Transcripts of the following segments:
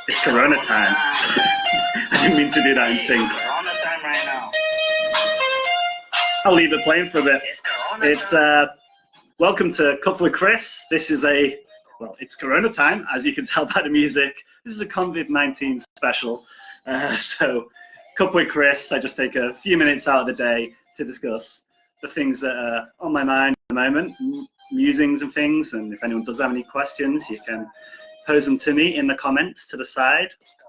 It's Corona time. I didn't mean to do that in sync. Corona time right now. I'll leave it playing for a bit. It's welcome to Cuppa With Chris. This is it's Corona time, as you can tell by the music. This is a COVID-19 special. So Cuppa With Chris, I just take a few minutes out of the day to discuss the things that are on my mind at the moment, musings and things. And if anyone does have any questions, you can pose them to me in the comments to the side,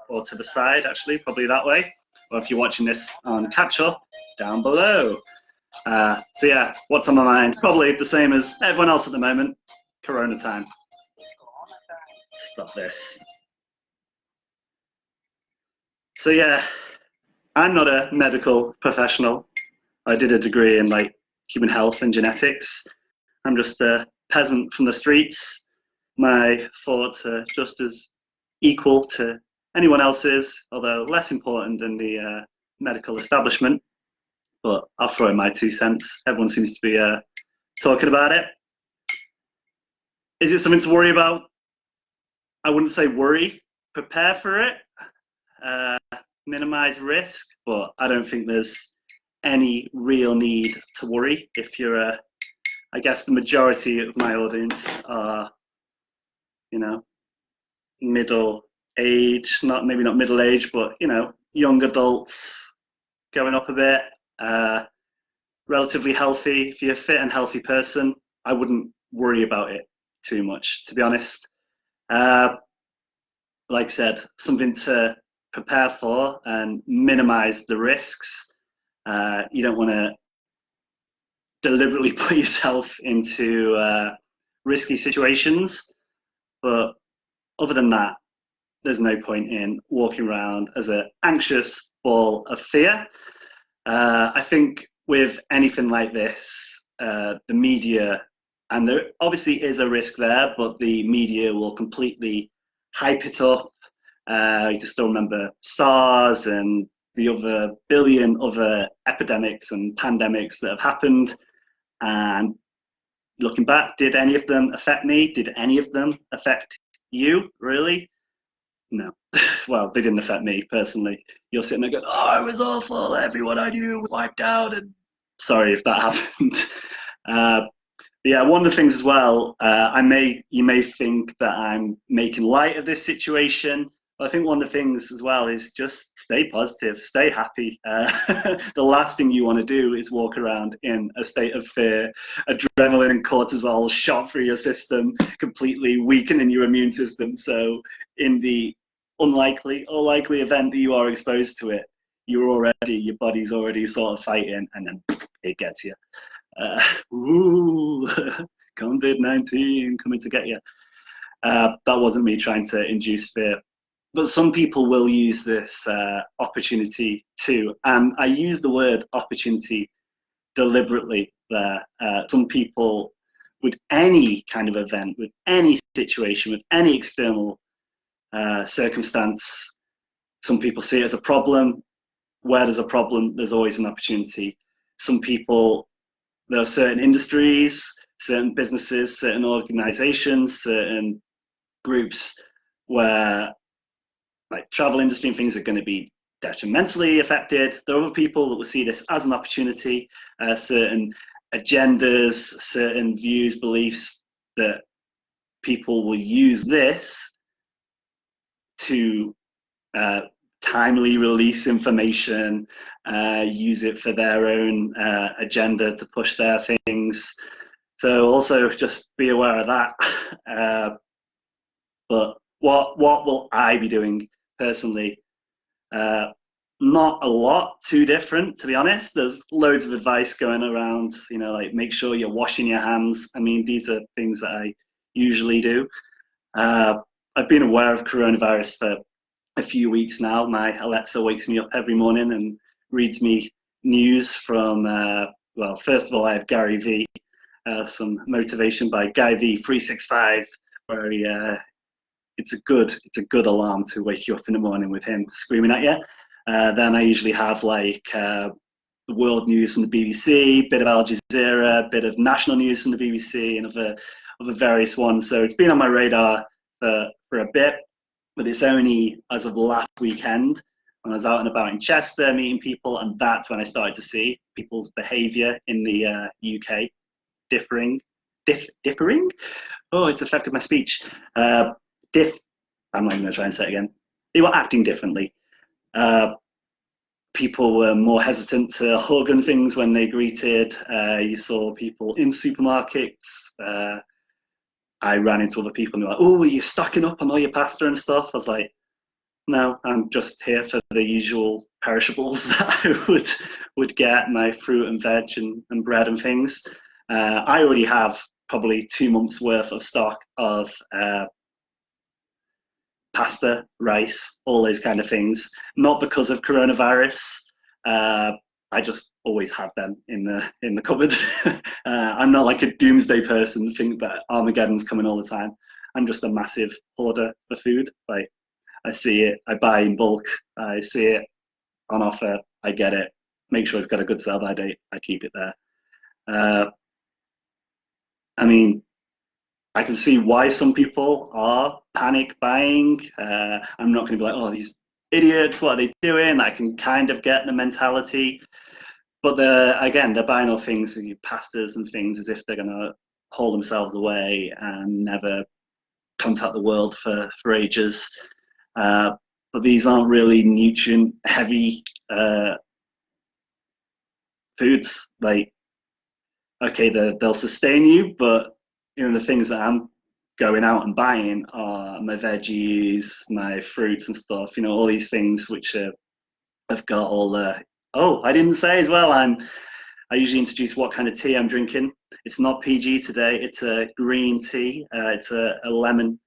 or to the side actually, probably that way. Or if you're watching this on catch up, down below. So yeah, what's on my mind? Probably the same as everyone else at the moment. Corona time. Stop this. So yeah, I'm not a medical professional. I did a degree in human health and genetics. I'm just a peasant from the streets. My thoughts are just as equal to anyone else's, although less important than the medical establishment. But I'll throw in my 2 cents. Everyone seems to be talking about it. Is it something to worry about? I wouldn't say worry. Prepare for it. Minimize risk, but I don't think there's any real need to worry. If you're I guess the majority of my audience are, middle age, maybe not middle age, but young adults going up a bit, relatively healthy. If you're a fit and healthy person, I wouldn't worry about it too much, to be honest. Like I said, something to prepare for and minimize the risks. You don't want to deliberately put yourself into risky situations, but other than that, there's no point in walking around as an anxious ball of fear. I think with anything like this, the media, and there obviously is a risk there, but the media will completely hype it up. You can still remember SARS and the other billion other epidemics and pandemics that have happened. And looking back, did any of them affect me? Did any of them affect you, really? No. Well, they didn't affect me personally. You're sitting there going, oh, it was awful, everyone I knew was wiped out, and sorry if that happened. Yeah, one of the things as well, you may think that I'm making light of this situation. I think one of the things as well is just stay positive, stay happy. The last thing you want to do is walk around in a state of fear, adrenaline and cortisol shot through your system, completely weakening your immune system. So in the unlikely or likely event that you are exposed to it, your body's already sort of fighting, and then it gets you. COVID-19 coming to get you. That wasn't me trying to induce fear. But some people will use this opportunity too. And I use the word opportunity deliberately there. Some people, with any kind of event, with any situation, with any external circumstance, some people see it as a problem. Where there's a problem, there's always an opportunity. Some people, there are certain industries, certain businesses, certain organizations, certain groups where travel industry and things are going to be detrimentally affected. There are other people that will see this as an opportunity, certain agendas, certain views, beliefs, that people will use this to timely release information, use it for their own agenda to push their things. So also just be aware of that. But what will I be doing personally? Not a lot too different, to be honest. There's loads of advice going around, make sure you're washing your hands. I mean, these are things that I usually do. I've been aware of coronavirus for a few weeks now. My Alexa wakes me up every morning and reads me news from, first of all, I have Gary V, some motivation by Guy V365, where he, it's a good alarm to wake you up in the morning with him screaming at you. Then I usually have the world news from the BBC, bit of Al Jazeera, bit of national news from the BBC, and other various ones. So it's been on my radar for a bit. but it's only as of last weekend when I was out and about in Chester meeting people, and that's when I started to see people's behaviour in the UK differing. Differing? Oh, it's affected my speech. I'm not even going to try and say it again. They were acting differently. People were more hesitant to hug and things when they greeted. You saw people in supermarkets. I ran into other people and they were like, "Oh, are you stocking up on all your pasta and stuff?" I was like, "No, I'm just here for the usual perishables that I would get, my fruit and veg and bread and things." I already have probably 2 months worth of stock of pasta, rice, all those kind of things. Not because of coronavirus. I just always have them in the cupboard. I'm not like a doomsday person, think that Armageddon's coming all the time. I'm just a massive hoarder for food. Like, I see it, I buy in bulk. I see it on offer, I get it. Make sure it's got a good sell by date. I keep it there. I mean, I can see why some people are panic buying. I'm not going to be like, "Oh, these idiots, what are they doing?" I can kind of get the mentality. But they're buying all things, pastas and things, as if they're going to hold themselves away and never contact the world for ages. But these aren't really nutrient-heavy foods. Like, okay, they'll sustain you, but the things that I'm going out and buying are my veggies, my fruits and stuff. All these things which have got all the. Oh, I didn't say as well. I usually introduce what kind of tea I'm drinking. It's not PG today. It's a green tea. It's a lemon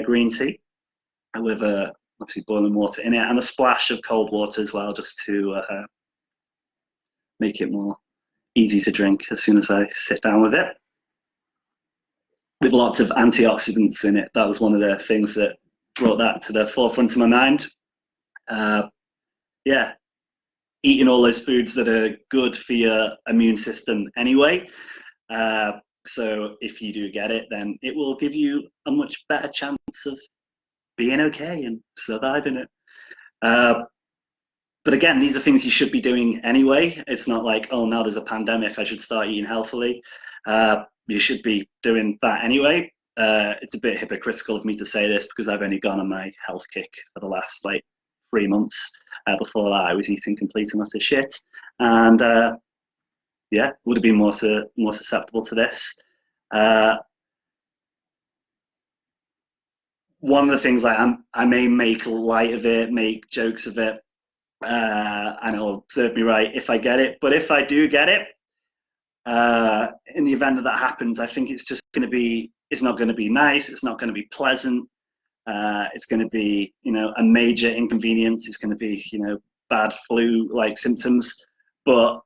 green tea with obviously boiling water in it and a splash of cold water as well, just to make it more easy to drink as soon as I sit down with it. With lots of antioxidants in it. That was one of the things that brought that to the forefront of my mind. Yeah, eating all those foods that are good for your immune system anyway. So if you do get it, then it will give you a much better chance of being okay and surviving it. But again, these are things you should be doing anyway. It's not like, "Oh, now there's a pandemic, I should start eating healthily." You should be doing that anyway. It's a bit hypocritical of me to say this because I've only gone on my health kick for the last 3 months. Before that, I was eating complete and utter shit, and would have been more susceptible to this. One of the things I may make light of it, make jokes of it, and it'll serve me right if I get it. But if I do get it, in the event that happens, I think it's just going to be. It's not going to be nice. It's not going to be pleasant. It's going to be, a major inconvenience. It's going to be, bad flu-like symptoms. But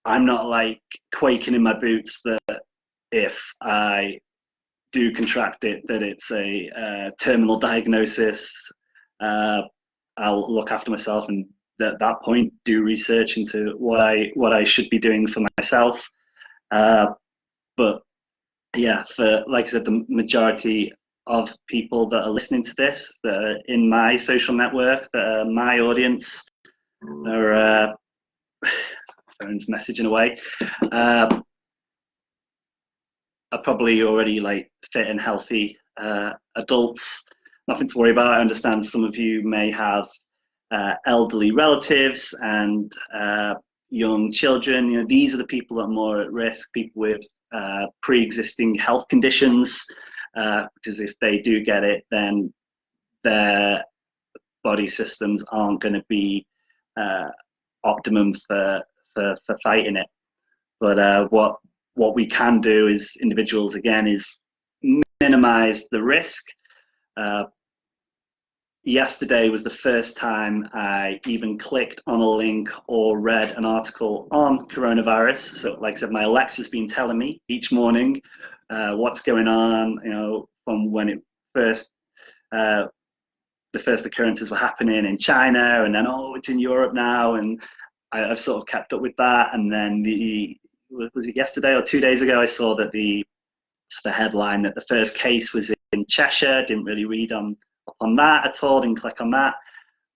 I'm not quaking in my boots that if I do contract it, that it's a terminal diagnosis. I'll look after myself and at that point do research into what I should be doing for myself. But yeah, for like I said, the majority of people that are listening to this, that are in my social network, that are my audience, are phone's messaging away. Are probably already fit and healthy adults. Nothing to worry about. I understand some of you may have elderly relatives and young children. These are the people that are more at risk. People with pre-existing health conditions, because if they do get it, then their body systems aren't going to be optimum for fighting it. But what we can do as individuals, again, is minimize the risk. Yesterday was the first time I even clicked on a link or read an article on coronavirus. So like I said, my Alexa's been telling me each morning what's going on, from when it first, the first occurrences were happening in China, and then, it's in Europe now. And I've sort of kept up with that. And then was it yesterday or 2 days ago, I saw that the headline that the first case was in Cheshire. Didn't really read on up on that at all, didn't click on that.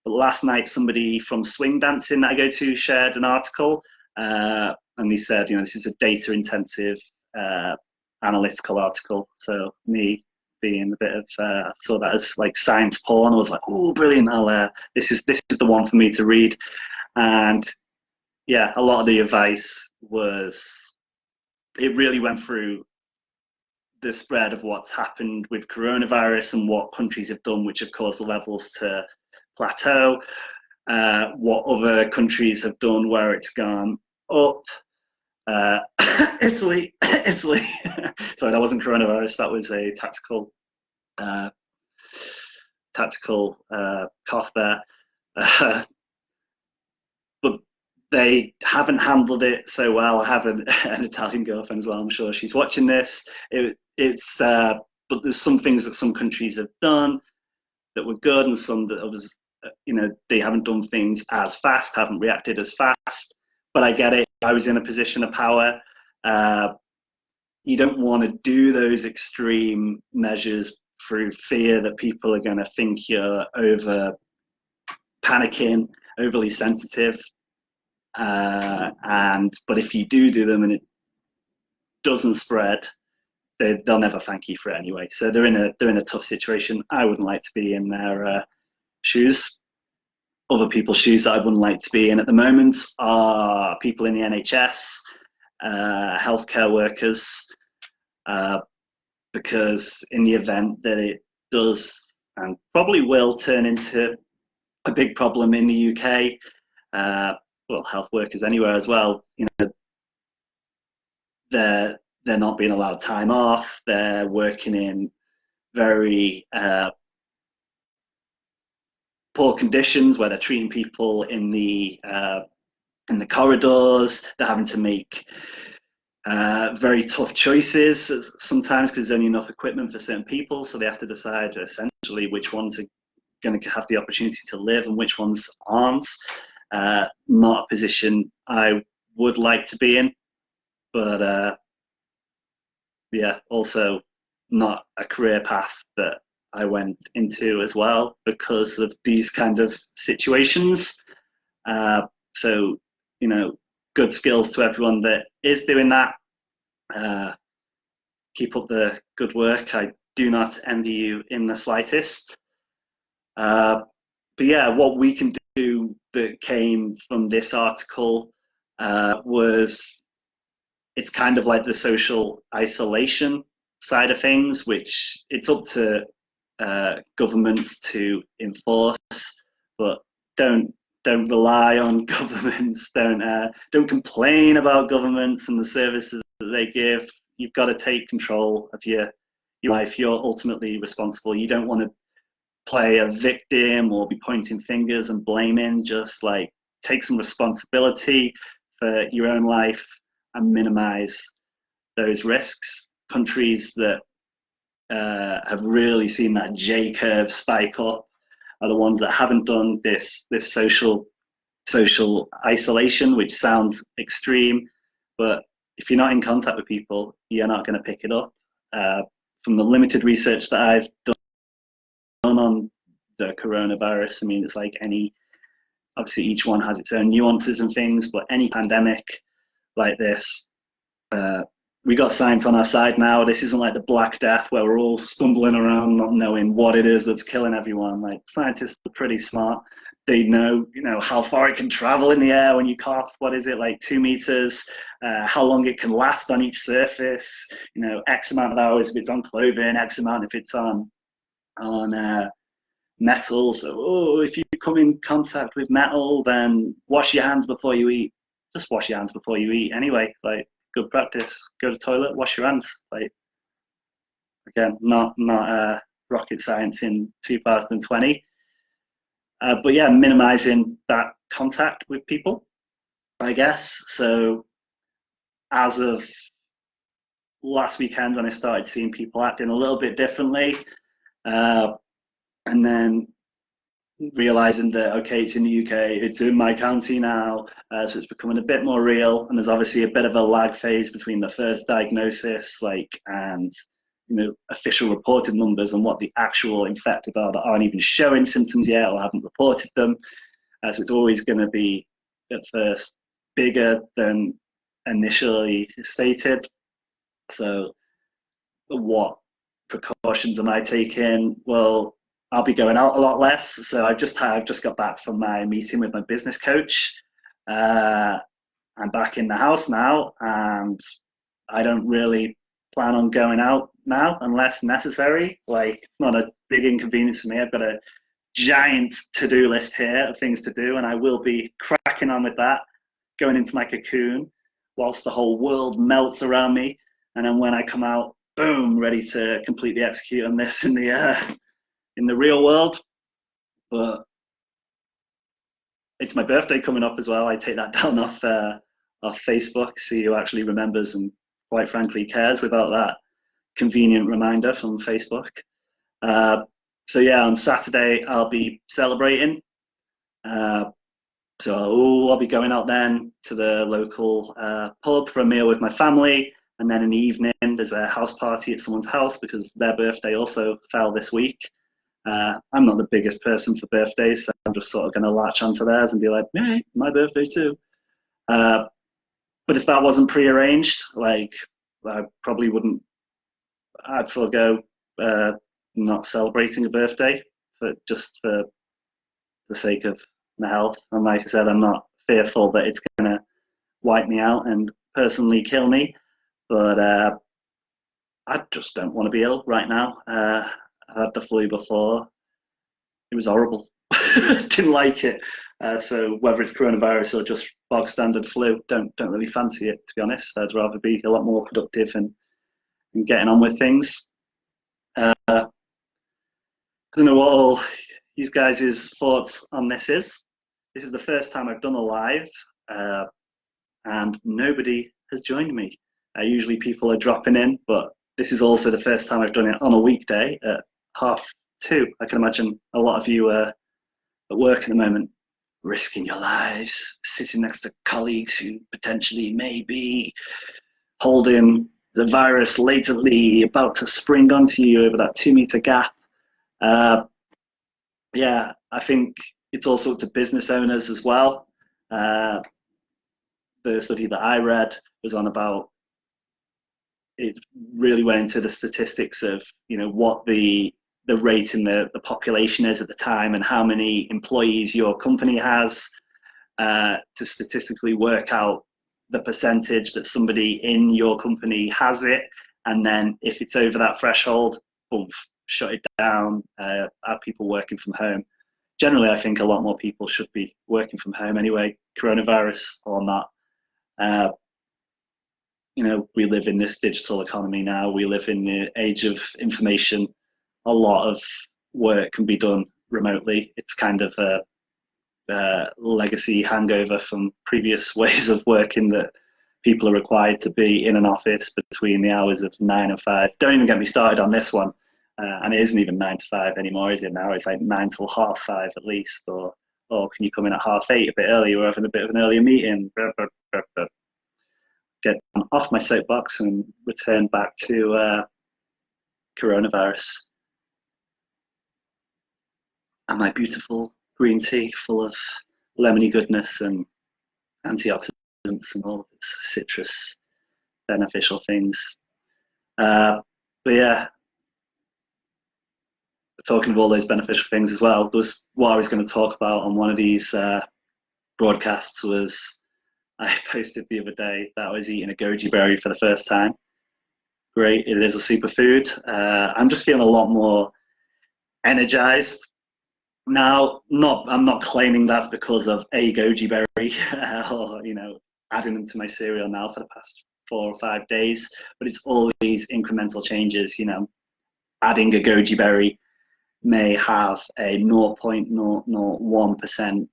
But last night, somebody from swing dancing that I go to shared an article, and they said, this is a data-intensive, analytical article. So me being a bit of, saw that as like science porn. I was like, oh, brilliant! This is the one for me to read. And yeah, a lot of the advice it really went through the spread of what's happened with coronavirus and what countries have done, which have caused the levels to plateau, what other countries have done where it's gone up. Italy. Sorry, that wasn't coronavirus. That was a tactical cough there. But they haven't handled it so well. I have an Italian girlfriend as well. I'm sure she's watching this. But there's some things that some countries have done that were good, and some that others, they haven't done things as fast, haven't reacted as fast. But I get it. I was in a position of power. You don't want to do those extreme measures through fear that people are going to think you're over panicking, overly sensitive. But if you do them and it doesn't spread, they'll never thank you for it anyway. So they're in a tough situation. I wouldn't like to be in their shoes. Other people's shoes that I wouldn't like to be in at the moment are people in the NHS, healthcare workers, because in the event that it does and probably will turn into a big problem in the UK, well, health workers anywhere as well, they're not being allowed time off. They're working in very poor conditions where they're treating people in the corridors. They're having to make very tough choices sometimes because there's only enough equipment for certain people, so they have to decide essentially which ones are going to have the opportunity to live and which ones aren't. Not a position I would like to be in, but yeah, also not a career path that I went into as well because of these kind of situations. So, good skills to everyone that is doing that. Keep up the good work. I do not envy you in the slightest. But yeah, what we can do that came from this article was it's kind of like the social isolation side of things, which it's up to governments to enforce, but don't rely on governments. Don't complain about governments and the services that they give. You've got to take control of your life. You're ultimately responsible. You don't want to play a victim or be pointing fingers and blaming. Just like take some responsibility for your own life and minimize those risks. Countries that have really seen that J curve spike up are the ones that haven't done this social isolation, which sounds extreme, but if you're not in contact with people, you're not going to pick it up. From the limited research that I've done on the coronavirus, I mean, it's like obviously each one has its own nuances and things, but any pandemic like this, we got science on our side now. This isn't like the Black Death where we're all stumbling around not knowing what it is that's killing everyone. Like, scientists are pretty smart. They know, how far it can travel in the air when you cough. What is it, like 2 meters? How long it can last on each surface? X amount of hours if it's on clothing, X amount if it's on metal. So, if you come in contact with metal, then wash your hands before you eat. Just wash your hands before you eat anyway. Like, good practice. Go to the toilet, wash your hands. Like, again, not rocket science in 2020. But yeah, minimizing that contact with people, I guess. So as of last weekend, when I started seeing people acting a little bit differently, and then realizing that, okay, it's in the UK, it's in my county now, so it's becoming a bit more real. And there's obviously a bit of a lag phase between the first diagnosis, and official reported numbers and what the actual infected are that aren't even showing symptoms yet or haven't reported them. So it's always going to be at first bigger than initially stated. So what precautions am I taking? Well, I'll be going out a lot less. So I've just got back from my meeting with my business coach. I'm back in the house now, and I don't really plan on going out now unless necessary. Like, it's not a big inconvenience for me. I've got a giant to-do list here of things to do, and I will be cracking on with that, going into my cocoon whilst the whole world melts around me. And then when I come out, boom, ready to completely execute on this in the real world. But it's my birthday coming up as well. I take that down off Facebook, see who actually remembers and quite frankly cares without that convenient reminder from Facebook. So yeah, on Saturday I'll be celebrating. So I'll be going out then to the local pub for a meal with my family, and then in the evening there's a house party at someone's house because their birthday also fell this week. I'm not the biggest person for birthdays, so I'm just sort of going to latch onto theirs and be like, hey, my birthday too. But if that wasn't prearranged, like, I probably wouldn't. I'd forego not celebrating a birthday just for the sake of my health. And like I said, I'm not fearful that it's going to wipe me out and personally kill me. But I just don't want to be ill right now. I had the flu before. It was horrible. Didn't like it. So whether it's coronavirus or just bog standard flu, don't really fancy it, to be honest. I'd rather be a lot more productive and getting on with things. I don't know what all you guys' thoughts on this is. This is the first time I've done a live, and nobody has joined me. Usually people are dropping in, but this is also the first time I've done it on a weekday at 2:30. I can imagine a lot of you at work at the moment, risking your lives, sitting next to colleagues who potentially may be holding the virus latently about to spring onto you over that 2 meter gap. Yeah, I think it's also up to business owners as well. The study that I read was on about, it really went into the statistics of, what the rate in the population is at the time and how many employees your company has, to statistically work out the percentage that somebody in your company has it. And then if it's over that threshold, boom, shut it down, have people working from home. Generally, I think a lot more people should be working from home anyway, coronavirus or not. We live in this digital economy now. We live in the age of information. A lot of work can be done remotely. It's kind of a legacy hangover from previous ways of working that people are required to be in an office between the hours of 9 and 5. Don't even get me started on this one. And it isn't even 9 to 5 anymore, is it now? It's like 9 till 5:30 at least, or can you come in at 8:30 a bit earlier? We're having a bit of an earlier meeting. Get off my soapbox and return back to coronavirus and my beautiful green tea full of lemony goodness and antioxidants and all of its citrus beneficial things. But yeah, talking of all those beneficial things as well, was what I was going to talk about on one of these broadcasts. Was I posted the other day that I was eating a goji berry for the first time. Great, it is a superfood. I'm just feeling a lot more energized now. I'm not claiming that's because of a goji berry or adding them to my cereal now for the past 4 or 5 days, but it's all these incremental changes. Adding a goji berry may have a 0.001%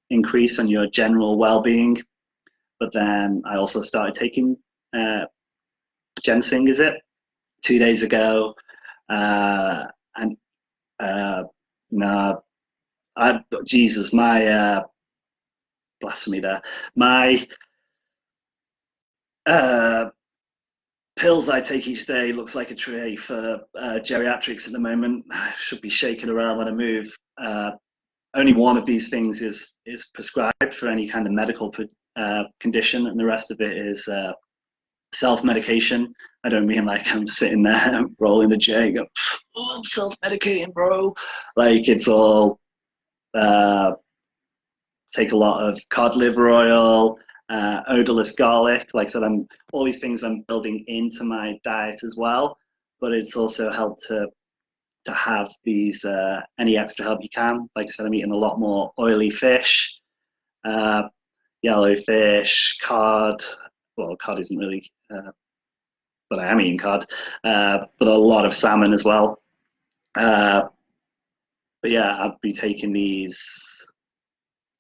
increase on your general well-being. But then I also started taking ginseng, 2 days ago, and no, Jesus, my blasphemy there. My pills I take each day looks like a tray for geriatrics at the moment. I should be shaking around when I move. Only one of these things is prescribed for any kind of medical condition, and the rest of it is self-medication. I don't mean like I'm sitting there rolling a J, go, oh, I'm self-medicating, bro. Like it's all take a lot of cod liver oil, odorless garlic. Like I said, all these things I'm building into my diet as well. But it's also helped to have these any extra help you can. Like I said, I'm eating a lot more oily fish, yellow fish, cod. Well, cod isn't really, but I am eating cod. But a lot of salmon as well. But yeah, I'd be taking these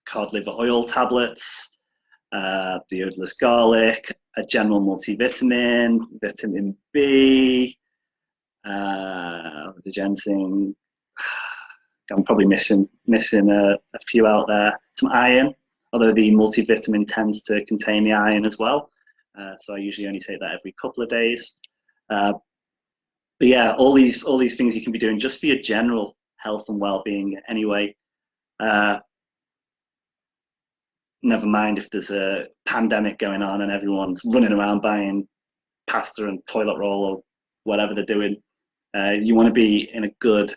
cod liver oil tablets, the odorless garlic, a general multivitamin, vitamin B, the ginseng. I'm probably missing a few out there. Some iron, although the multivitamin tends to contain the iron as well. So I usually only take that every couple of days. But yeah, all these things you can be doing just for your general health and well-being anyway. Never mind if there's a pandemic going on and everyone's running around buying pasta and toilet roll or whatever they're doing. You want to be in a good,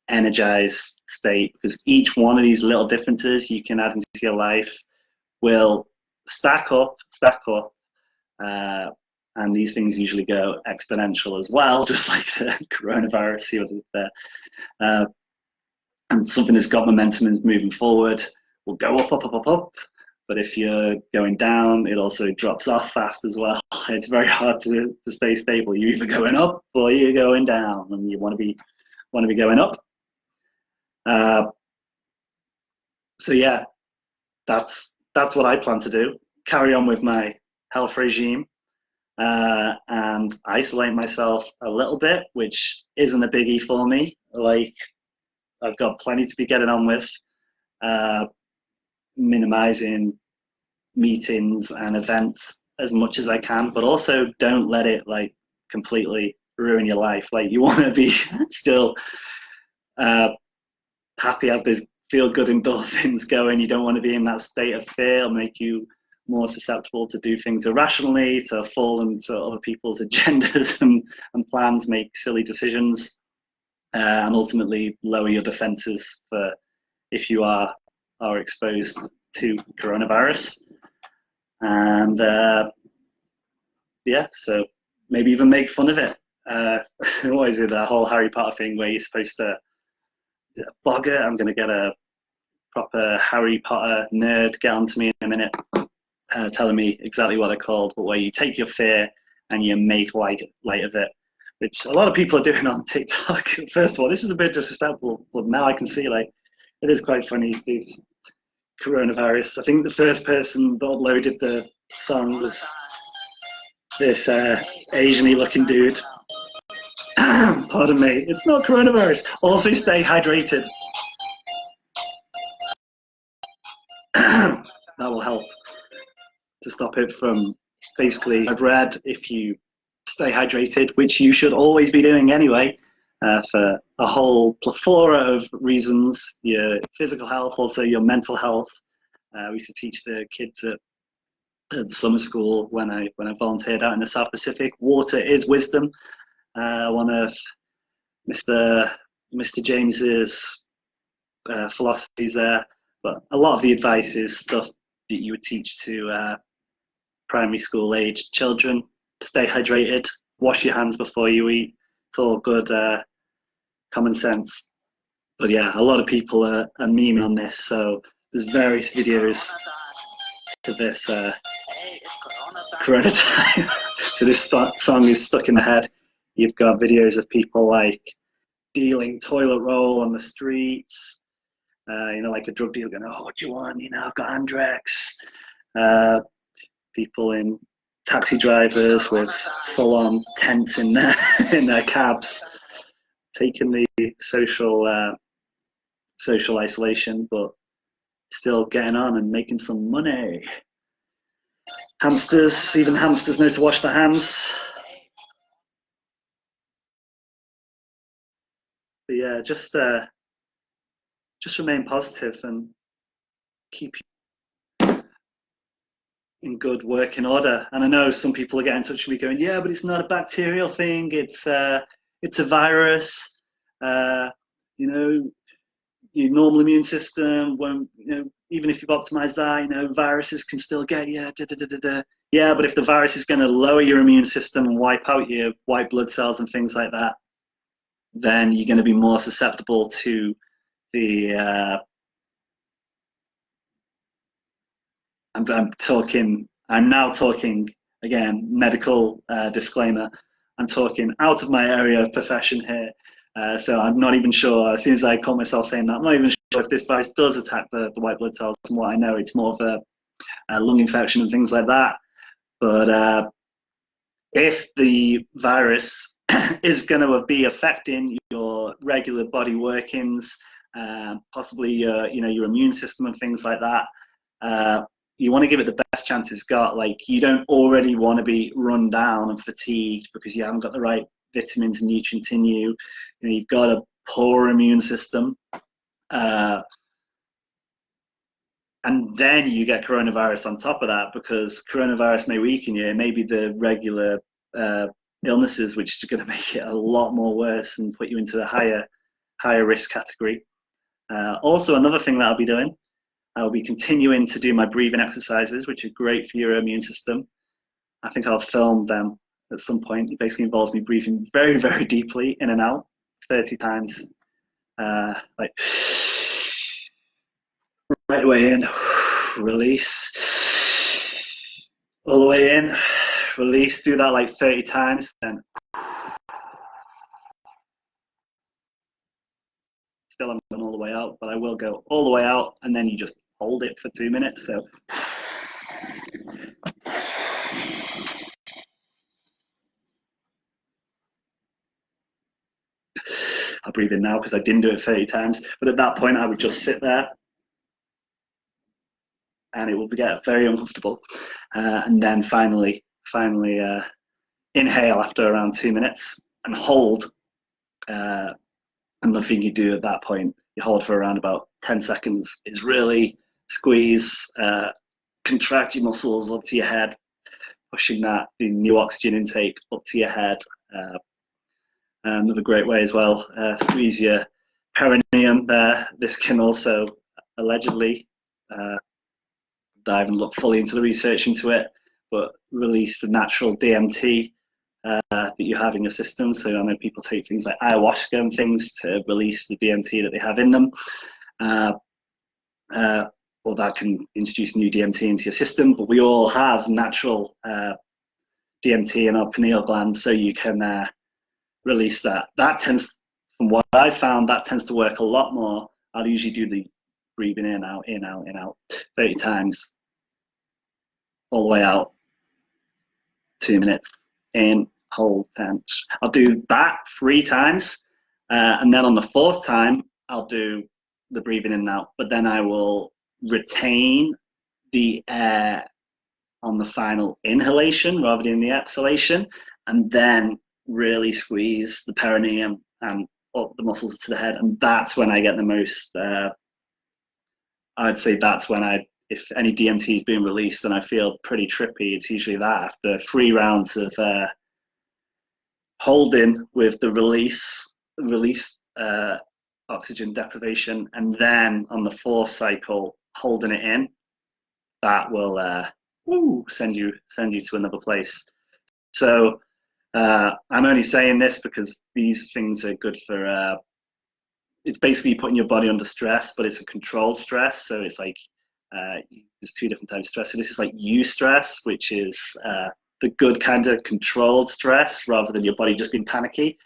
energized state, because each one of these little differences you can add into your life will stack up, and these things usually go exponential as well, just like the coronavirus. And something that's got momentum and is moving forward will go up. But if you're going down, it also drops off fast as well. It's very hard to stay stable. You're either going up or you're going down, and you want to be going up. So yeah, that's what I plan to do. Carry on with my health regime, and isolate myself a little bit, which isn't a biggie for me. Like, I've got plenty to be getting on with. Minimizing meetings and events as much as I can, but also don't let it like completely ruin your life. Like, you want to be still happy, have this feel good endorphins going. You don't want to be in that state of fear, make you more susceptible to do things irrationally, to fall into other people's agendas and plans, make silly decisions, and ultimately lower your defenses for if you are exposed to coronavirus. And yeah, so maybe even make fun of it. What is it, that whole Harry Potter thing where you're supposed to bogger? I'm going to get a proper Harry Potter nerd get onto me in a minute, telling me exactly what they're called, but where you take your fear and you make light of it, which a lot of people are doing on TikTok. First of all, this is a bit disrespectful, but now I can see, like, it is quite funny. The coronavirus, I think the first person that uploaded the song was this Asian-y looking dude. Pardon me, it's not coronavirus. Also, stay hydrated. That will help to stop it from, basically, I've read, if you stay hydrated, which you should always be doing anyway, for a whole plethora of reasons, your physical health, also your mental health. We used to teach the kids at the summer school when I volunteered out in the South Pacific. Water is wisdom. One of Mr. James's philosophies there, but a lot of the advice is stuff that you would teach to primary school age children. Stay hydrated, wash your hands before you eat. It's all good common sense. But yeah, a lot of people are memeing on this, so there's various videos to this corona time. So this song is stuck in the head. You've got videos of people like dealing toilet roll on the streets, like a drug dealer going, oh, what do you want? I've got Andrex. People in taxi drivers with full-on tents in their cabs, taking the social isolation, but still getting on and making some money. Hamsters, even hamsters know to wash their hands. yeah, just remain positive and keep in good working order. And I know some people are getting in touch with me going, yeah, but it's not a bacterial thing. It's a virus. You know, your normal immune system won't, even if you've optimized that, viruses can still get you. Da, da, da, da, da. Yeah, but if the virus is going to lower your immune system and wipe out your white blood cells and things like that, then you're going to be more susceptible to the I'm now talking again, medical disclaimer. I'm talking out of my area of profession here. So I'm not even sure, as soon as I caught myself saying that, I'm not even sure if this virus does attack the white blood cells. From what I know, it's more of a lung infection and things like that. But if the virus is going to be affecting your regular body workings, possibly your immune system and things like that, you want to give it the best chance it's got. Like, you don't already want to be run down and fatigued because you haven't got the right vitamins and nutrients in you. You've got a poor immune system, and then you get coronavirus on top of that, because coronavirus may weaken you. It may be the regular illnesses which are going to make it a lot more worse and put you into the higher risk category. Also, another thing that I'll be doing, I'll be continuing to do my breathing exercises, which are great for your immune system. I think I'll film them at some point. It basically involves me breathing very, very deeply in and out 30 times. Like, right away in, release, all the way in, release. Do that like 30 times, then still I'm going all the way out, but I will go all the way out, and then you just hold it for 2 minutes. So I'll breathe in now because I didn't do it 30 times. But at that point, I would just sit there, and it will get very uncomfortable. And then finally inhale after around 2 minutes and hold. And the thing you do at that point, you hold for around about 10 seconds, is really squeeze, contract your muscles up to your head, pushing the new oxygen intake up to your head. Another great way as well, squeeze your perineum there. This can also allegedly, I haven't looked fully into the research into it, but release the natural DMT that you have in your system. So I know people take things like ayahuasca and things to release the DMT that they have in them. Or that can introduce new DMT into your system, but we all have natural DMT in our pineal gland, so you can release that. That tends, from what I found, that tends to work a lot more. I'll usually do the breathing in, out, 30 times, all the way out, 2 minutes, in, hold, 10. I'll do that 3 times, and then on the 4th time, I'll do the breathing in and out, but then I will retain the air on the final inhalation rather than the exhalation, and then really squeeze the perineum and up the muscles to the head. And that's when I get the most, I'd say that's when if any DMT is being released and I feel pretty trippy, it's usually that after 3 rounds of holding with the release oxygen deprivation, and then on the 4th cycle holding it in, that will send you to another place. So I'm only saying this because these things are good for it's basically putting your body under stress, but it's a controlled stress. So it's like there's 2 different types of stress. So this is like eustress, which is the good kind of controlled stress rather than your body just being panicky.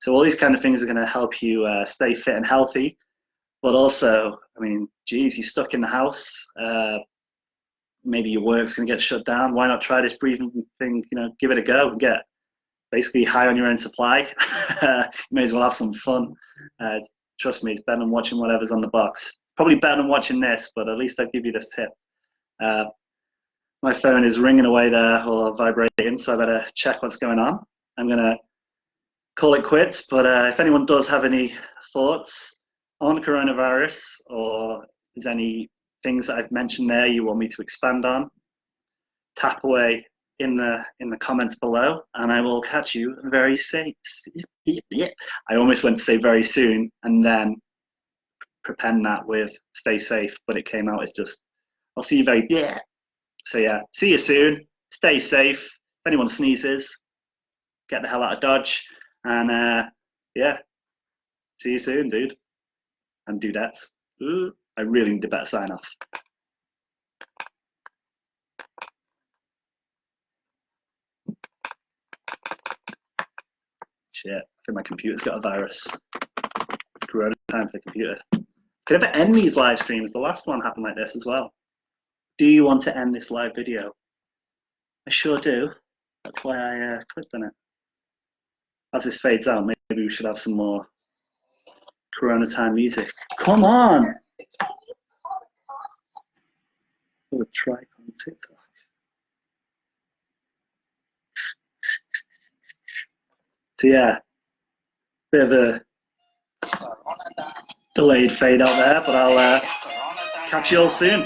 So all these kind of things are going to help you stay fit and healthy. But also, I mean, geez, you're stuck in the house. Maybe your work's going to get shut down. Why not try this breathing thing? Give it a go and get basically high on your own supply. You may as well have some fun. Trust me, it's better than watching whatever's on the box. Probably better than watching this, but at least I'll give you this tip. My phone is ringing away there or vibrating, so I better check what's going on. I'm going to call it quits. But if anyone does have any thoughts on coronavirus, or there's any things that I've mentioned there you want me to expand on, tap away in the comments below, and I will catch you very soon. I almost went to say very soon, and then prepend that with stay safe, but it came out as just I'll see you very So yeah, see you soon. Stay safe. If anyone sneezes, get the hell out of Dodge, and yeah, see you soon, dude. And dudettes. Ooh, I really need a better sign off. Shit, I think my computer's got a virus. It's corona time for the computer. Could ever end these live streams? The last one happened like this as well. Do you want to end this live video? I sure do. That's why I clicked on it. As this fades out, maybe we should have some more corona time music. Come on! Oh, try on TikTok. So yeah, bit of a delayed fade out there, but I'll catch you all soon.